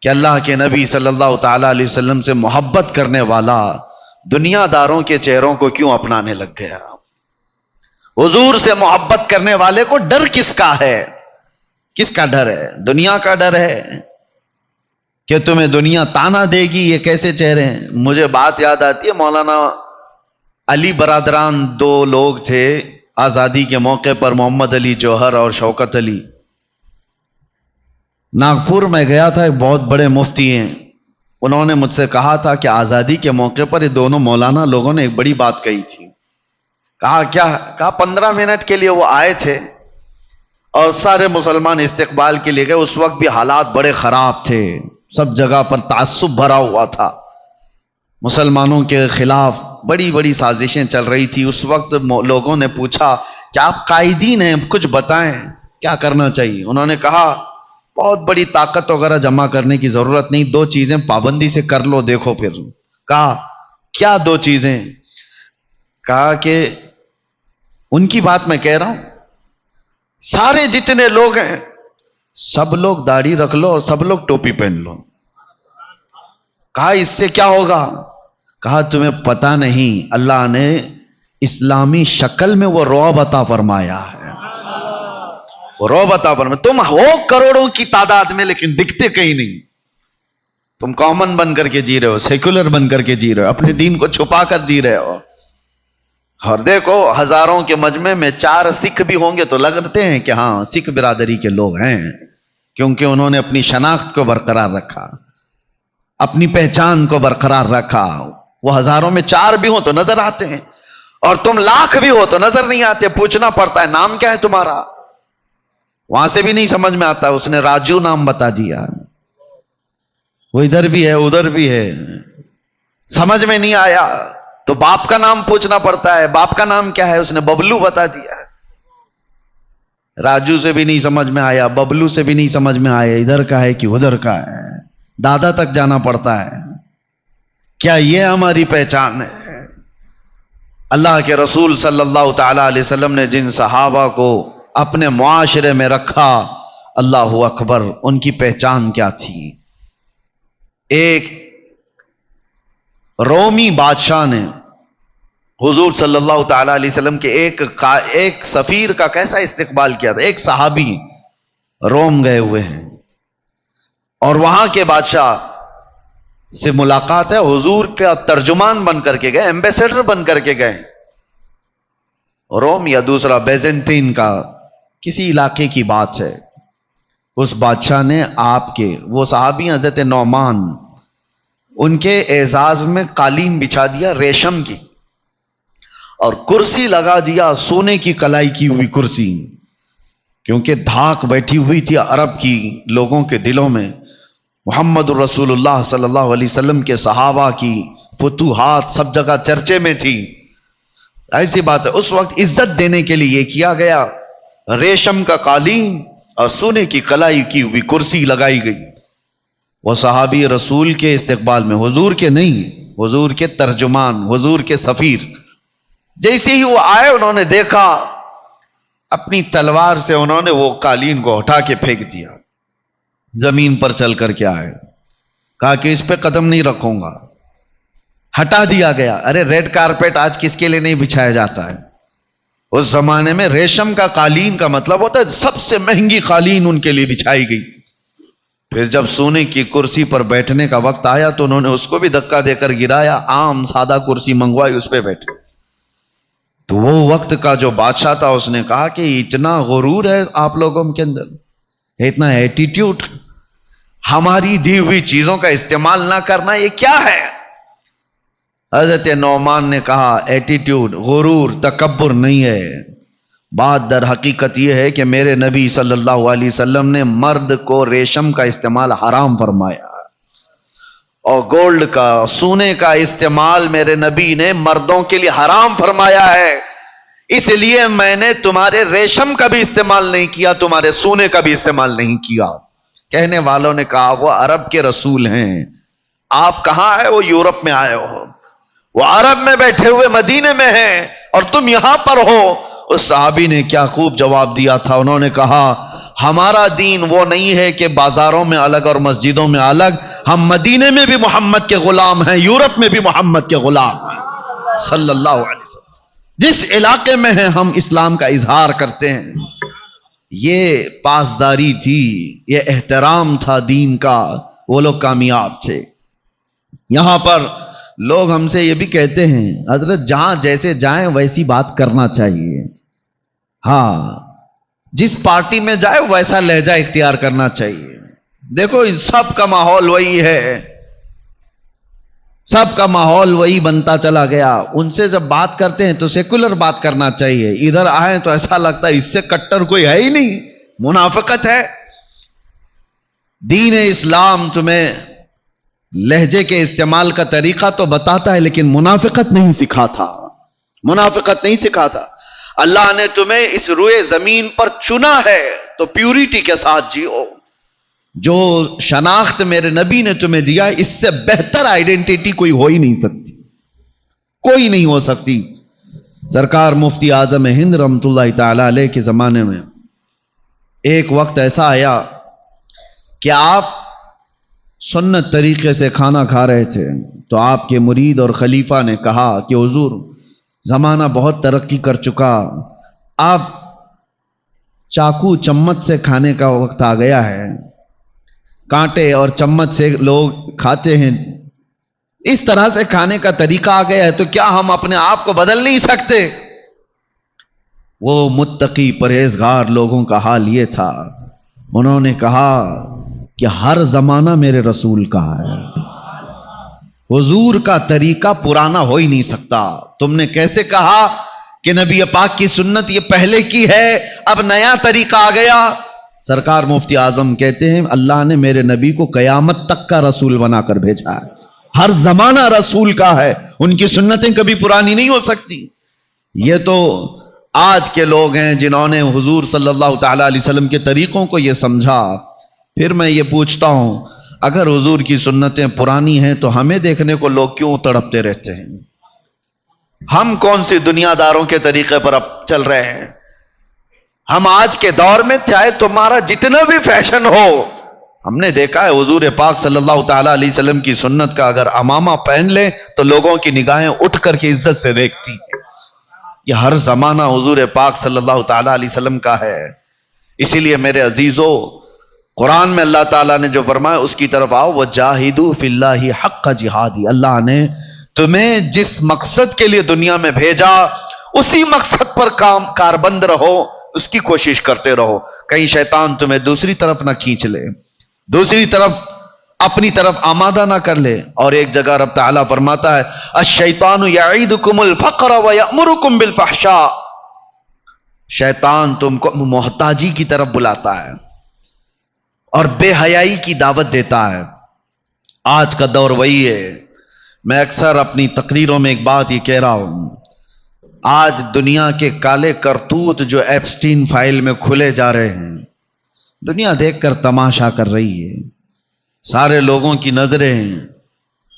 کہ اللہ کے نبی صلی اللہ تعالی علیہ وسلم سے محبت کرنے والا دنیا داروں کے چہروں کو کیوں اپنانے لگ گیا؟ حضور سے محبت کرنے والے کو ڈر کس کا ہے؟ کس کا ڈر ہے؟ دنیا کا ڈر ہے کہ تمہیں دنیا تانا دے گی، یہ کیسے چہرے ہیں؟ مجھے بات یاد آتی ہے، مولانا علی برادران دو لوگ تھے آزادی کے موقع پر، محمد علی جوہر اور شوکت علی۔ ناگپور میں گیا تھا، ایک بہت بڑے مفتی ہیں، انہوں نے مجھ سے کہا تھا کہ آزادی کے موقع پر یہ دونوں مولانا لوگوں نے ایک بڑی بات کہی تھی۔ کہا کیا؟ کہا 15 منٹ کے لیے وہ آئے تھے اور سارے مسلمان استقبال کے لیے گئے، اس وقت بھی حالات بڑے خراب تھے، سب جگہ پر تعصب بھرا ہوا تھا، مسلمانوں کے خلاف بڑی بڑی سازشیں چل رہی تھی۔ اس وقت لوگوں نے پوچھا کہ آپ قائدین ہیں، کچھ بتائیں کیا کرنا چاہیے؟ انہوں نے کہا بہت بڑی طاقت وغیرہ جمع کرنے کی ضرورت نہیں، 2 چیزیں پابندی سے کر لو، دیکھو پھر۔ کہا کیا 2 چیزیں؟ کہا کہ ان کی بات میں کہہ رہا ہوں، سارے جتنے لوگ ہیں سب لوگ داڑھی رکھ لو اور سب لوگ ٹوپی پہن لو۔ کہا اس سے کیا ہوگا؟ کہا تمہیں پتہ نہیں، اللہ نے اسلامی شکل میں وہ رعب عطا فرمایا ہے، وہ رعب عطا فرمایا۔ تم ہو کروڑوں کی تعداد میں لیکن دکھتے کہیں نہیں، تم کامن بن کر کے جی رہے ہو، سیکولر بن کر کے جی رہے ہو، اپنے دین کو چھپا کر جی رہے ہو۔ اور دیکھو ہزاروں کے مجمع میں 4 سکھ بھی ہوں گے تو لگتے ہیں کہ ہاں سکھ برادری کے لوگ ہیں، کیونکہ انہوں نے اپنی شناخت کو برقرار رکھا، اپنی پہچان کو برقرار رکھا۔ وہ ہزاروں میں 4 بھی ہوں تو نظر آتے ہیں، اور تم لاکھ بھی ہو تو نظر نہیں آتے، پوچھنا پڑتا ہے نام کیا ہے تمہارا؟ وہاں سے بھی نہیں سمجھ میں آتا، اس نے راجو نام بتا دیا، وہ ادھر بھی ہے ادھر بھی ہے، سمجھ میں نہیں آیا تو باپ کا نام پوچھنا پڑتا ہے، باپ کا نام کیا ہے؟ اس نے ببلو بتا دیا۔ راجو سے بھی نہیں سمجھ میں آیا، ببلو سے بھی نہیں سمجھ میں آیا، ادھر کا ہے کہ ادھر کا ہے، دادا تک جانا پڑتا ہے۔ کیا یہ ہماری پہچان ہے؟ اللہ کے رسول صلی اللہ تعالی علیہ وسلم نے جن صحابہ کو اپنے معاشرے میں رکھا، اللہ اکبر، ان کی پہچان کیا تھی؟ ایک رومی بادشاہ نے حضور صلی اللہ تعالی علیہ وسلم کے ایک سفیر کا کیسا استقبال کیا تھا۔ ایک صحابی روم گئے ہوئے ہیں اور وہاں کے بادشاہ سے ملاقات ہے، حضور کا ترجمان بن کر کے گئے، ایمبیسیڈر بن کر کے گئے، روم یا دوسرا بیزنطین کا کسی علاقے کی بات ہے۔ اس بادشاہ نے آپ کے وہ صحابی حضرت نعمان، ان کے اعزاز میں قالین بچھا دیا ریشم کی، اور کرسی لگا دیا سونے کی کلائی کی ہوئی کرسی، کیونکہ دھاک بیٹھی ہوئی تھی عرب کی لوگوں کے دلوں میں، محمد رسول اللہ صلی اللہ علیہ وسلم کے صحابہ کی فتوحات سب جگہ چرچے میں تھی۔ ایسی بات ہے، اس وقت عزت دینے کے لیے یہ کیا گیا، ریشم کا قالین اور سونے کی کلائی کی ہوئی کرسی لگائی گئی۔ وہ صحابی رسول کے استقبال میں، حضور کے نہیں، حضور کے ترجمان، حضور کے سفیر، جیسے ہی وہ آئے انہوں نے دیکھا، اپنی تلوار سے انہوں نے وہ قالین کو اٹھا کے پھینک دیا، زمین پر چل کر کے آئے، کہا کہ اس پہ قدم نہیں رکھوں گا، ہٹا دیا گیا۔ ارے ریڈ کارپیٹ آج کس کے لیے نہیں بچھایا جاتا ہے؟ اس زمانے میں ریشم کا قالین کا مطلب ہوتا ہے سب سے مہنگی قالین ان کے لیے بچھائی گئی۔ پھر جب سونے کی کرسی پر بیٹھنے کا وقت آیا تو انہوں نے اس کو بھی دھکا دے کر گرایا، عام سادہ کرسی منگوائی، اس پہ بیٹھے۔ تو وہ وقت کا جو بادشاہ تھا اس نے کہا کہ اتنا غرور ہے آپ لوگوں کے اندر، اتنا ایٹیٹیوڈ، ہماری دی ہوئی چیزوں کا استعمال نہ کرنا، یہ کیا ہے؟ حضرت نعمان نے کہا ایٹیٹیوڈ، غرور، تکبر نہیں ہے، بات در حقیقت یہ ہے کہ میرے نبی صلی اللہ علیہ وسلم نے مرد کو ریشم کا استعمال حرام فرمایا، اور گولڈ کا، سونے کا استعمال میرے نبی نے مردوں کے لیے حرام فرمایا ہے، اس لیے میں نے تمہارے ریشم کا بھی استعمال نہیں کیا، تمہارے سونے کا بھی استعمال نہیں کیا۔ کہنے والوں نے کہا وہ عرب کے رسول ہیں، آپ کہاں آئے؟ وہ یورپ میں آئے ہو، وہ عرب میں بیٹھے ہوئے مدینے میں ہیں اور تم یہاں پر ہو۔ اس صحابی نے کیا خوب جواب دیا تھا، انہوں نے کہا ہمارا دین وہ نہیں ہے کہ بازاروں میں الگ اور مسجدوں میں الگ. ہم مدینے میں بھی محمد کے غلام ہیں, یورپ میں بھی محمد کے غلام ہیں صلی اللہ علیہ وسلم. جس علاقے میں ہیں ہم اسلام کا اظہار کرتے ہیں. یہ پاسداری تھی, یہ احترام تھا دین کا, وہ لوگ کامیاب تھے. یہاں پر لوگ ہم سے یہ بھی کہتے ہیں حضرت جہاں جیسے جائیں ویسی بات کرنا چاہیے. ہاں, جس پارٹی میں جائے ویسا لہجہ اختیار کرنا چاہیے. دیکھو سب کا ماحول وہی ہے, سب کا ماحول وہی بنتا چلا گیا. ان سے جب بات کرتے ہیں تو سیکولر بات کرنا چاہیے. ادھر آئیں تو ایسا لگتا ہے اس سے کٹر کوئی ہے ہی نہیں, منافقت ہے. دین اسلام تمہیں لہجے کے استعمال کا طریقہ تو بتاتا ہے لیکن منافقت نہیں سکھاتا, منافقت نہیں سکھاتا. اللہ نے تمہیں اس روئے زمین پر چنا ہے تو پیوریٹی کے ساتھ جیو. جو شناخت میرے نبی نے تمہیں دیا اس سے بہتر آئیڈینٹیٹی کوئی ہو ہی نہیں سکتی, کوئی نہیں ہو سکتی. سرکار مفتی اعظم ہند رحمت اللہ تعالی علیہ کے زمانے میں ایک وقت ایسا آیا کہ آپ سنت طریقے سے کھانا کھا رہے تھے تو آپ کے مرید اور خلیفہ نے کہا کہ حضور زمانہ بہت ترقی کر چکا, آپ چاقو چمچ سے کھانے کا وقت آ گیا ہے. کانٹے اور چمچ سے لوگ کھاتے ہیں, اس طرح سے کھانے کا طریقہ آ گیا ہے, تو کیا ہم اپنے آپ کو بدل نہیں سکتے؟ وہ متقی پرہیزگار لوگوں کا حال یہ تھا, انہوں نے کہا کہ ہر زمانہ میرے رسول کا ہے, حضور کا طریقہ پرانا ہو ہی نہیں سکتا. تم نے کیسے کہا کہ نبی پاک کی سنت یہ پہلے کی ہے, اب نیا طریقہ آ گیا؟ سرکار مفتی اعظم کہتے ہیں اللہ نے میرے نبی کو قیامت تک کا رسول بنا کر بھیجا ہے, ہر زمانہ رسول کا ہے, ان کی سنتیں کبھی پرانی نہیں ہو سکتی. یہ تو آج کے لوگ ہیں جنہوں نے حضور صلی اللہ تعالی علیہ وسلم کے طریقوں کو یہ سمجھا. پھر میں یہ پوچھتا ہوں, اگر حضور کی سنتیں پرانی ہیں تو ہمیں دیکھنے کو لوگ کیوں تڑپتے رہتے ہیں؟ ہم کون سی دنیا داروں کے طریقے پر اب چل رہے ہیں؟ ہم آج کے دور میں چاہے تمہارا جتنا بھی فیشن ہو, ہم نے دیکھا ہے حضور پاک صلی اللہ تعالی علیہ وسلم کی سنت کا اگر امامہ پہن لیں تو لوگوں کی نگاہیں اٹھ کر کے عزت سے دیکھتی. یہ ہر زمانہ حضور پاک صلی اللہ تعالی علیہ وسلم کا ہے. اسی لیے میرے عزیزو, قرآن میں اللہ تعالیٰ نے جو فرمایا اس کی طرف آؤ. وَجَاهِدُوا فِي اللَّهِ حَقَّ جِهَادِ. اللہ نے تمہیں جس مقصد کے لیے دنیا میں بھیجا اسی مقصد پر کاربند رہو, اس کی کوشش کرتے رہو. کہیں شیطان تمہیں دوسری طرف نہ کھینچ لے, دوسری طرف اپنی طرف آمادہ نہ کر لے. اور ایک جگہ رب تعالیٰ فرماتا ہے الشیطان یعیدکم الفقر ویأمرکم بالفحشاء. شیطان تم کو محتاجی کی طرف بلاتا ہے اور بے حیائی کی دعوت دیتا ہے. آج کا دور وہی ہے. میں اکثر اپنی تقریروں میں ایک بات یہ کہہ رہا ہوں, آج دنیا کے کالے کرتوت جو ایپسٹین فائل میں کھلے جا رہے ہیں, دنیا دیکھ کر تماشا کر رہی ہے. سارے لوگوں کی نظریں ہیں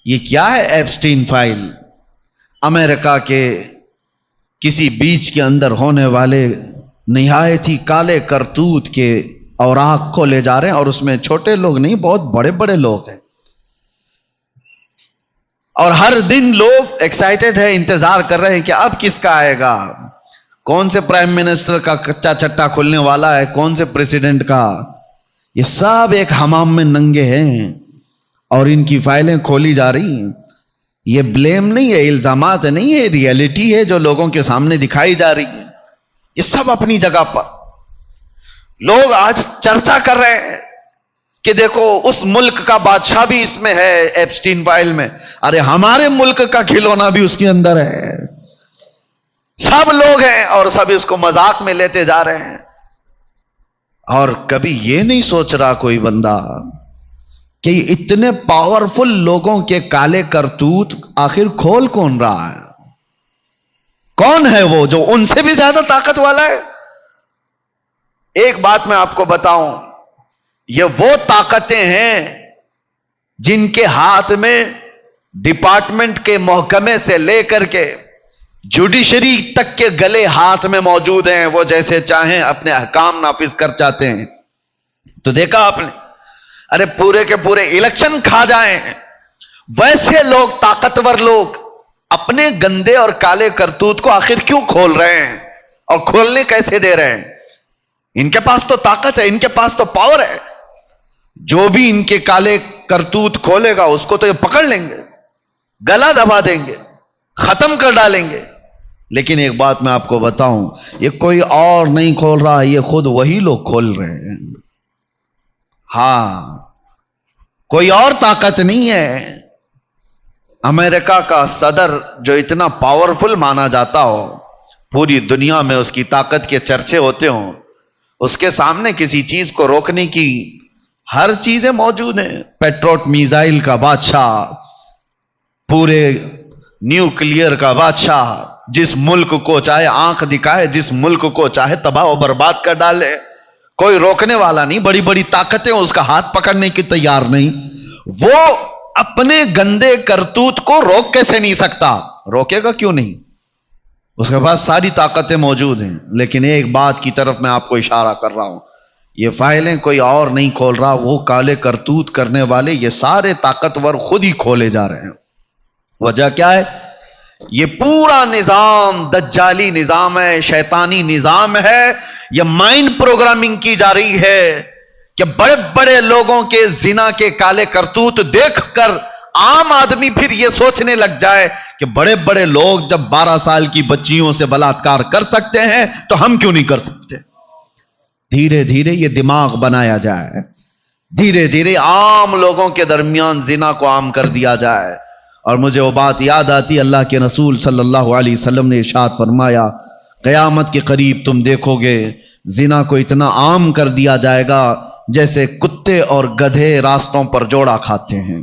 یہ کیا ہے ایپسٹین فائل؟ امریکہ کے کسی بیچ کے اندر ہونے والے نہایت ہی کالے کرتوت کے اوراق کو لے جا رہے ہیں, اور اس میں چھوٹے لوگ نہیں بہت بڑے بڑے لوگ ہیں. اور ہر دن لوگ ایکسائٹڈ ہے, انتظار کر رہے ہیں کہ اب کس کا آئے گا, کون سے پرائم منسٹر کا کچا چٹا کھلنے والا ہے, کون سے پریزیڈنٹ کا. یہ سب ایک حمام میں ننگے ہیں اور ان کی فائلیں کھولی جا رہی ہیں. یہ بلیم نہیں ہے, الزامات نہیں ہے, ریئلٹی ہے جو لوگوں کے سامنے دکھائی جا رہی ہے. یہ سب اپنی جگہ پر. لوگ آج چرچا کر رہے ہیں کہ دیکھو اس ملک کا بادشاہ بھی اس میں ہے ایپسٹین فائل میں. ارے ہمارے ملک کا کھلونا بھی اس کے اندر ہے. سب لوگ ہیں اور سب اس کو مذاق میں لیتے جا رہے ہیں. اور کبھی یہ نہیں سوچ رہا کوئی بندہ کہ اتنے پاورفل لوگوں کے کالے کرتوت آخر کھول کون رہا ہے؟ کون ہے وہ جو ان سے بھی زیادہ طاقت والا ہے؟ ایک بات میں آپ کو بتاؤں, یہ وہ طاقتیں ہیں جن کے ہاتھ میں ڈپارٹمنٹ کے محکمے سے لے کر کے جوڈیشری تک کے گلے ہاتھ میں موجود ہیں. وہ جیسے چاہیں اپنے احکام نافذ کر جاتے ہیں. تو دیکھا آپ نے، ارے پورے کے پورے الیکشن کھا جائیں، ویسے لوگ، طاقتور لوگ اپنے گندے اور کالے کرتوت کو آخر کیوں کھول رہے ہیں، اور کھولنے کیسے دے رہے ہیں؟ ان کے پاس تو طاقت ہے، ان کے پاس تو پاور ہے، جو بھی ان کے کالے کرتوت کھولے گا اس کو تو یہ پکڑ لیں گے، گلا دبا دیں گے، ختم کر ڈالیں گے۔ لیکن ایک بات میں آپ کو بتاؤں، یہ کوئی اور نہیں کھول رہا، یہ خود وہی لوگ کھول رہے ہیں۔ ہاں، کوئی اور طاقت نہیں ہے۔ امریکہ کا صدر جو اتنا پاورفل مانا جاتا ہو، پوری دنیا میں اس کی طاقت کے چرچے ہوتے ہوں، اس کے سامنے کسی چیز کو روکنے کی ہر چیزیں موجود ہیں۔ پیٹروٹ میزائل کا بادشاہ، پورے نیوکلیئر کا بادشاہ، جس ملک کو چاہے آنکھ دکھائے، جس ملک کو چاہے تباہ و برباد کر ڈالے، کوئی روکنے والا نہیں۔ بڑی بڑی طاقتیں اس کا ہاتھ پکڑنے کی تیار نہیں۔ وہ اپنے گندے کرتوت کو روک کیسے نہیں سکتا؟ روکے گا کیوں نہیں؟ اس کے پاس ساری طاقتیں موجود ہیں۔ لیکن ایک بات کی طرف میں آپ کو اشارہ کر رہا ہوں، یہ فائلیں کوئی اور نہیں کھول رہا، وہ کالے کرتوت کرنے والے یہ سارے طاقتور خود ہی کھولے جا رہے ہیں۔ وجہ کیا ہے؟ یہ پورا نظام دجالی نظام ہے، شیطانی نظام ہے۔ یہ مائنڈ پروگرامنگ کی جا رہی ہے کہ بڑے بڑے لوگوں کے زنا کے کالے کرتوت دیکھ کر عام آدمی پھر یہ سوچنے لگ جائے کہ بڑے بڑے لوگ جب 12 سال کی بچیوں سے بلاತ್کار کر سکتے ہیں تو ہم کیوں نہیں کر سکتے؟ دھیرے دھیرے یہ دماغ بنایا جائے، دھیرے دھیرے عام لوگوں کے درمیان زنا کو عام کر دیا جائے۔ اور مجھے وہ بات یاد آتی، اللہ کے رسول صلی اللہ علیہ وسلم نے ارشاد فرمایا، قیامت کے قریب تم دیکھو گے زنا کو اتنا عام کر دیا جائے گا جیسے کتے اور گدھے راستوں پر جوڑا کھاتے ہیں۔